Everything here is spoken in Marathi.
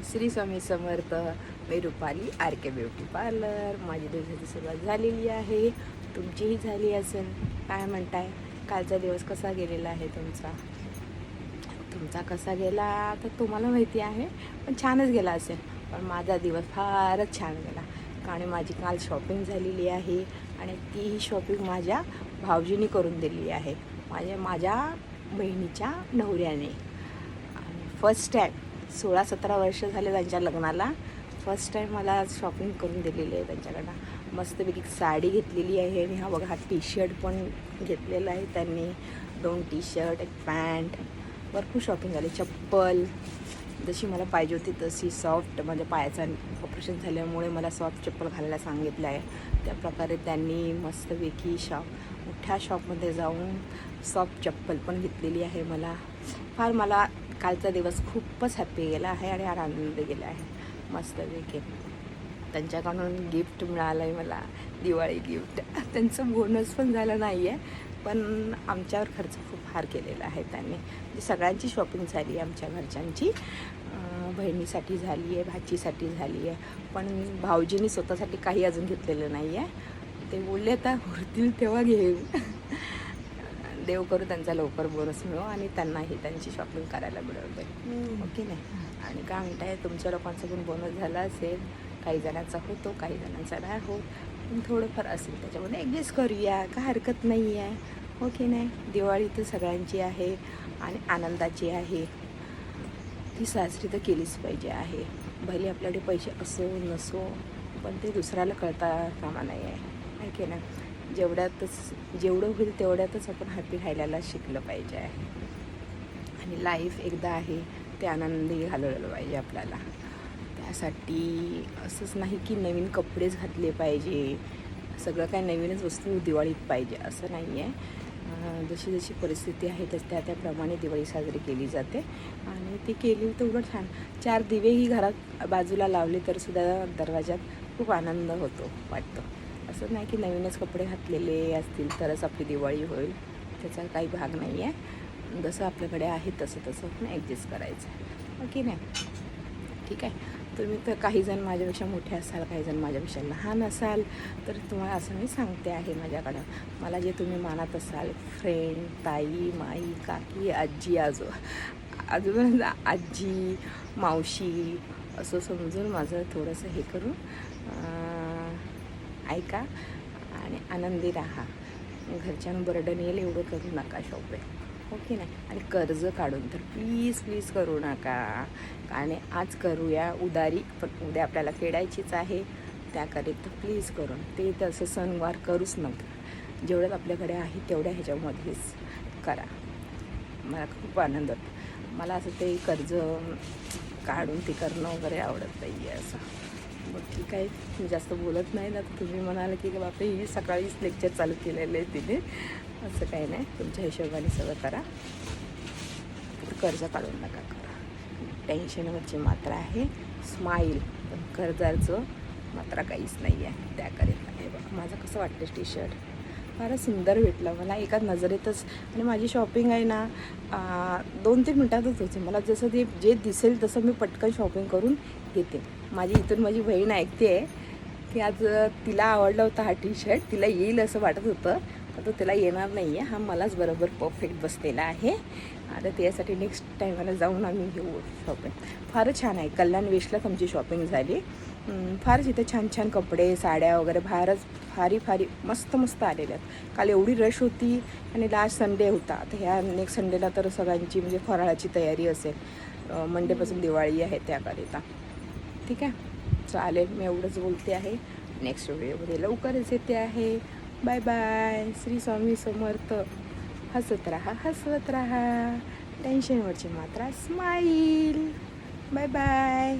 श्री स्वामी समर्थ. मी रुपाली आर के ब्युटी पार्लर. माझी दिवसाची सुरुवात झालेली आहे, तुमचीही झाली असेल. काय म्हणताय, कालचा दिवस कसा गेलेला आहे तुमचा कसा गेला तर तुम्हाला माहिती आहे, पण छानच गेला असेल. पण माझा दिवस फारच छान गेला, कारण माझी काल शॉपिंग झालेली आहे आणि तीही शॉपिंग माझ्या भाऊजींनी करून दिली आहे, माझ्या बहिणीच्या नवऱ्याने. फर्स्ट टाईम 16-17 वर्ष झाले त्यांच्या लग्नाला, फर्स्ट टाईम मला शॉपिंग करून दिलेली आहे त्यांच्याकडनं. मस्तपैकी साडी घेतलेली आहे आणि बघा हा टी शर्ट पण घेतलेला आहे त्यांनी, 2 टी शर्ट, 1 पॅन्ट, भरपूर शॉपिंग झाली. चप्पल जशी मला पाहिजे होती तशी सॉफ्ट, माझ्या पायाचं ऑपरेशन झाल्यामुळे मला सॉफ्ट चप्पल घालायला सांगितलं आहे, त्याप्रकारे त्यांनी मस्तपैकी मोठ्या शॉपमध्ये जाऊन सॉफ्ट चप्पल पण घेतलेली आहे. मला कालचा दिवस खूपच हॅप्पी गेला आहे आणि आनंद गेला आहे. मस्तपैकी त्यांच्याकडून गिफ्ट मिळालं आहे मला, दिवाळी गिफ्ट. त्यांचं बोनस पण झालं नाही आहे, पण आमच्यावर खर्च खूप फार केलेला आहे त्यांनी. म्हणजे सगळ्यांची शॉपिंग झाली आहे, आमच्या घरच्यांची, बहिणीसाठी झाली आहे, भाचीसाठी झाली आहे, पण भाऊजींनी स्वतःसाठी काही अजून घेतलेलं नाही आहे. ते बोलले आता होतील तेव्हा घेऊ. देव करू त्यांचा लवकर बोनस मिळो आणि त्यांनाही त्यांची शॉपिंग करायला मिळवते, ओके नाही. आणि काय म्हणताय, तुमच्या लोकांचा पण बोनस झाला असेल, काही जणांचा होतो, काही जणांचा नाही होत, पण थोडंफार असेल त्याच्यामध्ये ॲडजस्ट करूया, काय हरकत नाही आहे, ओके नाही. दिवाळी तर सगळ्यांची आहे आणि आनंदाची आहे, ती साजरी तर केलीच पाहिजे आहे. भले आपल्याकडे पैसे असो नसो, पण ते दुसऱ्याला कळता कामा नाही आहे की नाही. जेवढं होईल तेवढ्यातच आपण हॅपी राहायला शिकलं पाहिजे आहे. आणि लाईफ एकदा आहे, ते आनंदी घालवलं पाहिजे आपल्याला. त्यासाठी असंच नाही की नवीन कपडेच घातले पाहिजे, सगळं काय नवीनच वस्तू दिवाळीत पाहिजे असं नाही आहे. जशी जशी परिस्थिती आहे त्याप्रमाणे दिवाळी साजरी केली जाते आणि ती केली तर उलट छान. 4 दिवेही घरात बाजूला लावले तर सुद्धा दरवाजात खूप आनंद वाटतो. असं नाही की नवीनच कपडे घातलेले असतील तरच आपली दिवाळी होईल, त्याचा काही भाग नाही आहे. जसं आपल्याकडे आहे तसं आपण ॲडजस्ट करायचं आहे, ओके नाही. ठीक आहे. तुम्ही तर काही जण माझ्यापेक्षा मोठे असाल, काही जण माझ्यापेक्षा लहान असाल, तर तुम्हाला असं मी सांगते आहे, माझ्याकडं मला जे तुम्ही मानत असाल, फ्रेंड, ताई, माई, काकी, आजी, अजून आजी, मावशी, असं समजून माझं थोडंसं हे करून ऐका आणि आनंदी राहा. घरच्यांना बर्डन येईल एवढं करू नका शॉपिंग, ओके नाही. आणि कर्ज काढून तर प्लीज करू नका. आणि आज करूया उधारी, पण उद्या आपल्याला फेडायचीच आहे, त्याकरिता प्लीज करून ते तसं सणवार करूच नका. जेवढं आपल्याकडे आहे तेवढ्या ह्याच्यामध्येच करा. मला खूप आनंद होतो. मला असं ते कर्ज काढून ते करणं वगैरे आवडत नाही आहे असं. मग ठीक आहे, मी जास्त बोलत नाही ना. तर तुम्ही म्हणाल की बापरे ही सकाळीच लेक्चर चालू केलेलं आहे तिने, असं काही नाही. तुमच्या हिशोबाने सगळं करा, कर्ज काढून नका करा. टेन्शनवरची मात्रा आहे स्माईल, पण कर्जाचं मात्रा काहीच नाही आहे. त्याकरिता हे बघा माझं कसं वाटतं, टी शर्ट फारच सुंदर भेटलं मला एका नजरेतच. आणि माझी शॉपिंग आहे ना 2-3 मिनटातच होते. मला जसं ते जे दिसेल तसं मी पटकन शॉपिंग करून घेते. माझी बहीण ऐकते आहे की आज तिला आवडला होता हा टी शर्ट, तिला येईल असं वाटत होतं, पण तो तिला येणार नाही आहे, हा मलाच बरोबर परफेक्ट बसलेला आहे. आता त्यासाठी नेक्स्ट टाईमाला जाऊन आम्ही घेऊ शॉपिंग. फारच छान आहे. कल्याण वेस्टलाच आमची शॉपिंग झाली. फारच इथे छान कपडे, साड्या वगैरे फारी मस्त आलेल्या आहेत. काल एवढी रश होती आणि लास्ट संडे होता. आता ह्या नेक्स्ट संडेला तर सगळ्यांची म्हणजे फराळाची तयारी असेल, मंडेपासून दिवाळी आहे त्याकरिता. ठीक आहे, चालेल. मी एवढंच बोलते आहे. नेक्स्ट व्हिडिओमध्ये लवकरच येते आहे. Bye bye. श्री स्वामी समर्थ. हसत राहा. टेन्शनवरची मात्रा स्माईल. Bye bye.